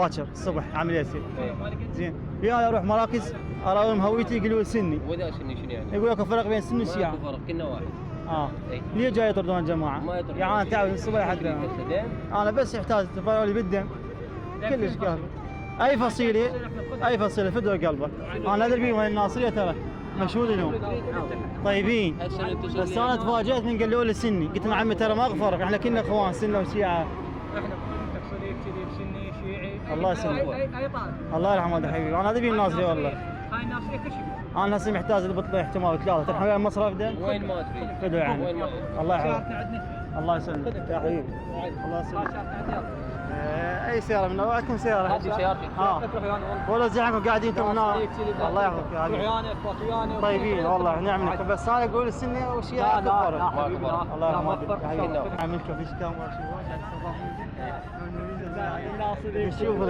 باكر الصبح عمليتي زين وياي اروح مراكز اراويهم هويتي يقولوا سني. وذا سني شنو يعني؟ يقول لك الفرق بين السني والشيعة. ماكو فرق كلنا واحد. ليه جاي يطردون الجماعه؟ ما يطردون. يعني انا تعب الصبح حق انا بس يحتاج تفاعل لي بالدم كلش قهر. اي فصيله فدوا قلبك. انا ادري بيهم الناصريه ترى مشهود لهم طيبين. بس انا تفاجئت من قالوا لي سني، قلت له عمي ترى ما فرق، احنا كنا اخوان سنه وشيعه. احنا بنتك صديق كذي بسني شيعي. الله يسلمك. اي طالب. الله يرحمه هذا حبيبي، انا ادري الناصريه والله. هاي الناصريه كل شيء. انا هسه محتاج اضبط لي احتمال 3 تروح ويا المصرف ده. وين ما تريد. فدوا يعني. وين ما الله يحفظك. شارتنا عندنا. الله يسلمك يا حبيبي. الله يسلمك. اي سياره من نوعكم سياره؟ هذه سيارتي. ولا زعلكم قاعدين انتم هنا. الله يحفظك يا حبيبي. طيبين والله نعم لكم، بس انا اقول السنه وشيعه كفر. الله يرحمك يا حبيبي. عملكم في كم شوف